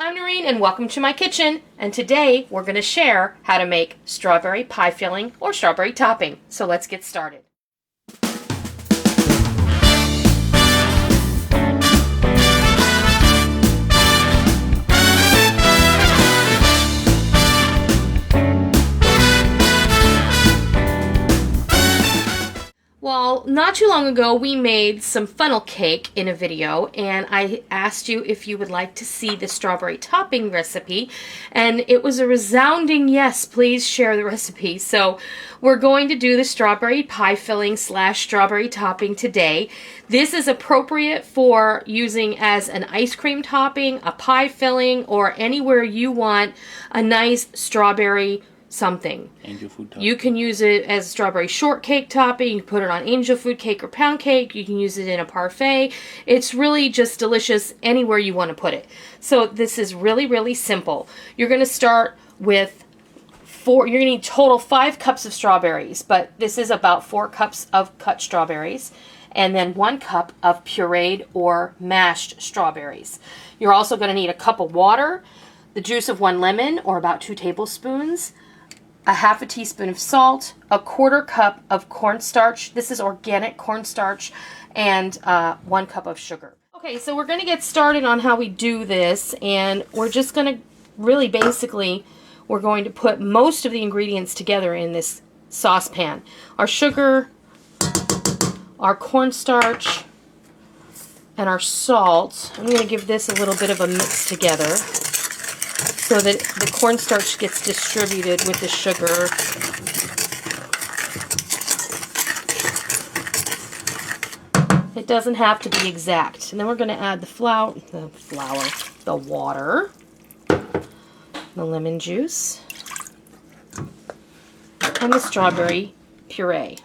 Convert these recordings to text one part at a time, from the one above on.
I'm Noreen and welcome to my kitchen, and today we're going to share how to make strawberry pie filling or strawberry topping. So let's get started. Well, not too long ago we made some funnel cake in a video, and I asked you if you would like to see the strawberry topping recipe, and it was a resounding yes, please share the recipe. So we're going to do the strawberry pie filling / strawberry topping today. This is appropriate for using as an ice cream topping, a pie filling, or anywhere you want a nice strawberry something. Angel food topping. You can use it as strawberry shortcake topping. You can put it on angel food cake or pound cake. You can use it in a parfait. It's really just delicious anywhere you want to put it. So this is really, really simple. You're going to start with you're going to need total 5 cups of strawberries, but this is about 4 cups of cut strawberries, and then 1 cup of pureed or mashed strawberries. You're also going to need a cup of water, the juice of 1 lemon, or about 2 tablespoons, a half a teaspoon of salt, a 1/4 cup of cornstarch. This is organic cornstarch, and 1 cup of sugar. Okay, so we're going to get started on how we do this, and we're just going to really basically, we're going to put most of the ingredients together in this saucepan. Our sugar, our cornstarch, and our salt. I'm going to give this a little bit of a mix together so that the cornstarch gets distributed with the sugar. It doesn't have to be exact. And then we're going to add the water, the lemon juice, and the strawberry puree.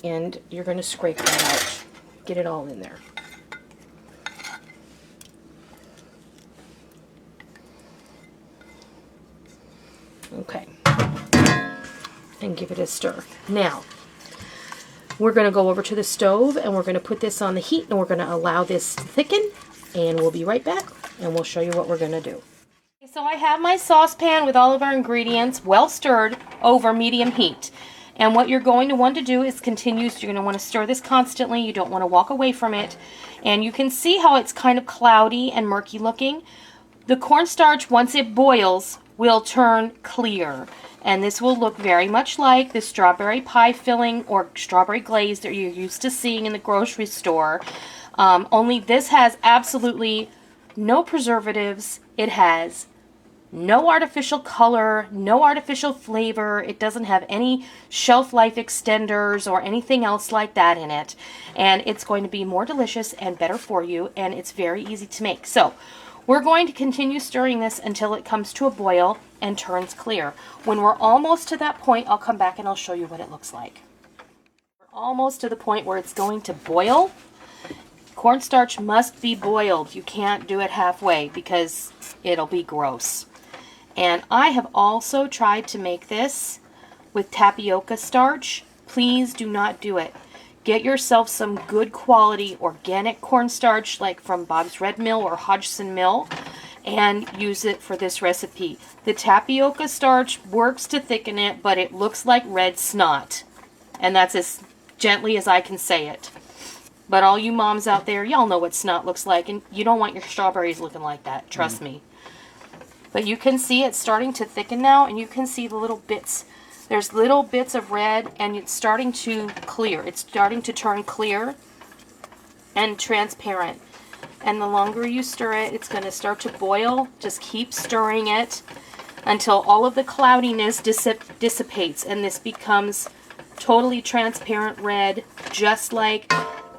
And you're going to scrape that out. Get it all in there. Okay, and give it a stir. Now, we're going to go over to the stove and we're going to put this on the heat and we're going to allow this to thicken, and we'll be right back and we'll show you what we're going to do. So I have my saucepan with all of our ingredients well stirred over medium heat. And what you're going to want to do is continue, so you're going to want to stir this constantly. You don't want to walk away from it. And you can see how it's kind of cloudy and murky looking. The cornstarch, once it boils, will turn clear, and this will look very much like the strawberry pie filling or strawberry glaze that you're used to seeing in the grocery store, only this has absolutely no preservatives. It has no artificial color, no artificial flavor. It doesn't have any shelf life extenders or anything else like that in it, and it's going to be more delicious and better for you, and it's very easy to make. So we're going to continue stirring this until it comes to a boil and turns clear. When we're almost to that point, I'll come back and I'll show you what it looks like. We're almost to the point where it's going to boil. Cornstarch must be boiled. You can't do it halfway because it'll be gross. And I have also tried to make this with tapioca starch. Please do not do it. Get yourself some good quality organic cornstarch, like from Bob's Red Mill or Hodgson Mill, and use it for this recipe. The tapioca starch works to thicken it, but it looks like red snot. And that's as gently as I can say it. But all you moms out there, y'all know what snot looks like, and you don't want your strawberries looking like that, trust me. But you can see it's starting to thicken now, and you can see the little bits. There's little bits of red, and it's starting to clear. It's starting to turn clear and transparent. And the longer you stir it, it's going to start to boil. Just keep stirring it until all of the cloudiness dissipates, and this becomes totally transparent red, just like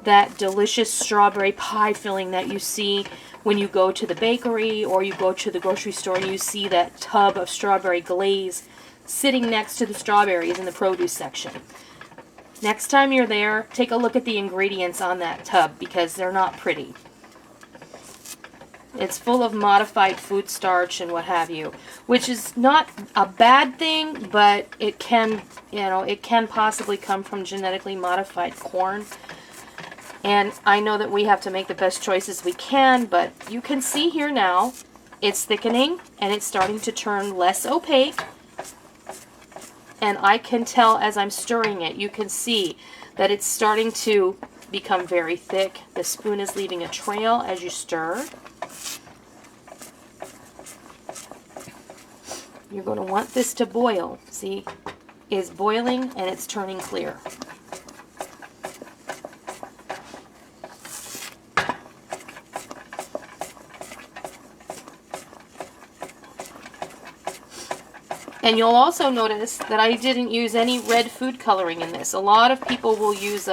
that delicious strawberry pie filling that you see when you go to the bakery or you go to the grocery store and you see that tub of strawberry glaze sitting next to the strawberries in the produce section. Next time you're there, take a look at the ingredients on that tub because they're not pretty. It's full of modified food starch and what have you, which is not a bad thing, but it can, it can possibly come from genetically modified corn. And I know that we have to make the best choices we can, but you can see here now, it's thickening and it's starting to turn less opaque. And I can tell as I'm stirring it, you can see that it's starting to become very thick. The spoon is leaving a trail as you stir. You're going to want this to boil. See, it's boiling and it's turning clear. And you'll also notice that I didn't use any red food coloring in this. A lot of people will use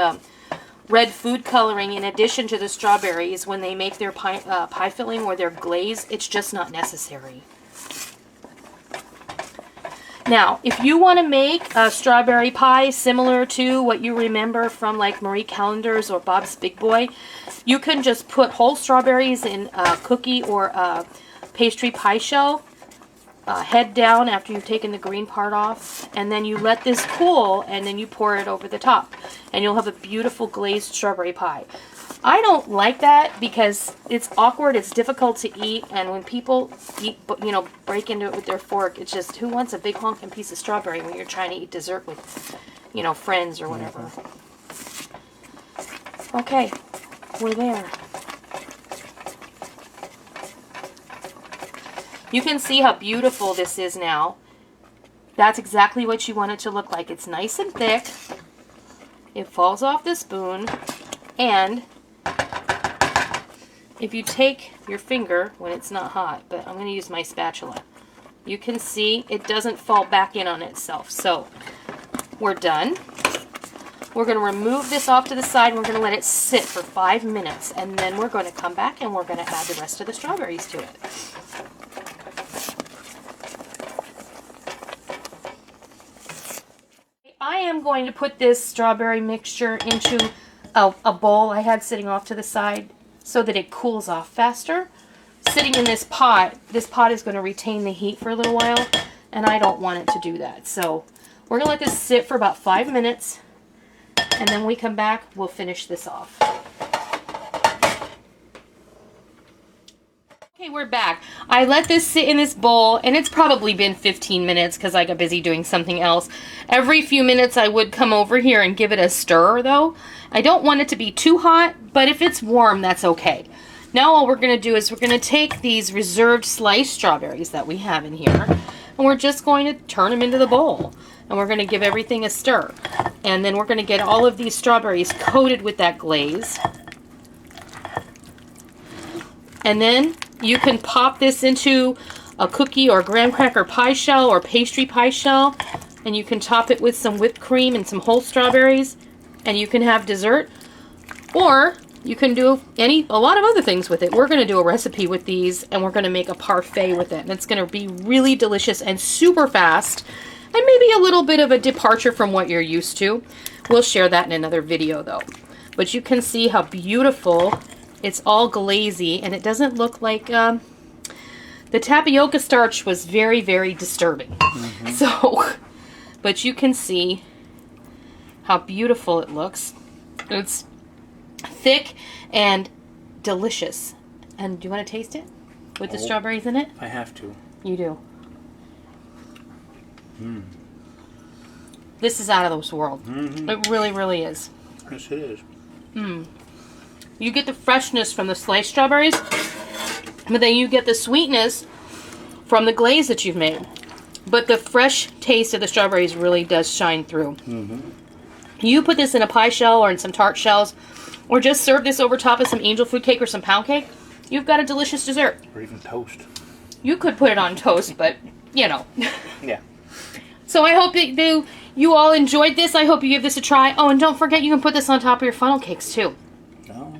red food coloring in addition to the strawberries when they make their pie filling or their glaze. It's just not necessary. Now, if you want to make a strawberry pie similar to what you remember from like Marie Callendars or Bob's Big Boy, you can just put whole strawberries in a cookie or a pastry pie shell, head down after you've taken the green part off, and then you let this cool, and then you pour it over the top, and you'll have a beautiful glazed strawberry pie. I don't like that because it's awkward, it's difficult to eat, and when people eat, you know, break into it with their fork, it's just, who wants a big honking piece of strawberry when you're trying to eat dessert with, you know, friends or whatever. Okay, we're there. You can see how beautiful this is now. That's exactly what you want it to look like. It's nice and thick. It falls off the spoon, and if you take your finger when it's not hot, but I'm going to use my spatula, you can see it doesn't fall back in on itself. So we're done. We're going to remove this off to the side. We're going to let it sit for 5 minutes, and then we're going to come back and we're going to add the rest of the strawberries to it. I am going to put this strawberry mixture into a bowl I had sitting off to the side so that it cools off faster. Sitting in this pot is going to retain the heat for a little while, and I don't want it to do that. So we're going to let this sit for about 5 minutes, and then when we come back, we'll finish this off. Okay, we're back. I let this sit in this bowl, and it's probably been 15 minutes because I got busy doing something else. Every few minutes I would come over here and give it a stir, though. I don't want it to be too hot, but if it's warm, that's okay. Now all we're going to do is we're going to take these reserved sliced strawberries that we have in here, and we're just going to turn them into the bowl. And we're going to give everything a stir. And then we're going to get all of these strawberries coated with that glaze. And then you can pop this into a cookie or graham cracker pie shell or pastry pie shell, and you can top it with some whipped cream and some whole strawberries, and you can have dessert. Or you can do a lot of other things with it. We're going to do a recipe with these, and we're going to make a parfait with it, and it's going to be really delicious and super fast, and maybe a little bit of a departure from what you're used to. We'll share that in another video though. But you can see how beautiful. It's all glazy, and it doesn't look like the tapioca starch was very, very disturbing. Mm-hmm. So, but you can see how beautiful it looks. It's thick and delicious. And do you want to taste it with the strawberries in it? I have to. You do. This is out of this world. Mm-hmm. It really, really is. Yes, it is. You get the freshness from the sliced strawberries, but then you get the sweetness from the glaze that you've made. But the fresh taste of the strawberries really does shine through. Mm-hmm. You put this in a pie shell or in some tart shells, or just serve this over top of some angel food cake or some pound cake, you've got a delicious dessert. Or even toast. You could put it on toast, but, you know. Yeah. So I hope that you all enjoyed this. I hope you give this a try. Oh, and don't forget you can put this on top of your funnel cakes, too.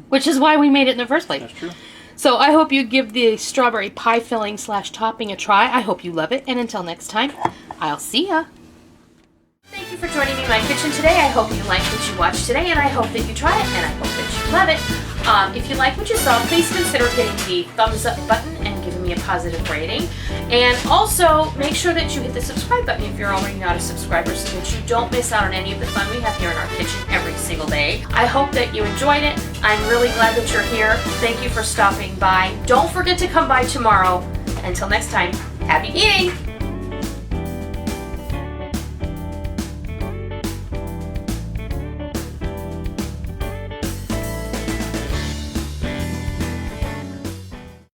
Which is why we made it in the first place. That's true. So I hope you give the strawberry pie filling / topping a try. I hope you love it. And until next time, I'll see ya. Thank you for joining me in my kitchen today. I hope you liked what you watched today, and I hope that you try it, and I hope that you love it. If you like what you saw, please consider hitting the thumbs up button and giving me me a positive rating. And also, make sure that you hit the subscribe button if you're already not a subscriber so that you don't miss out on any of the fun we have here in our kitchen every single day. I hope that you enjoyed it. I'm really glad that you're here. Thank you for stopping by. Don't forget to come by tomorrow. Until next time, happy eating!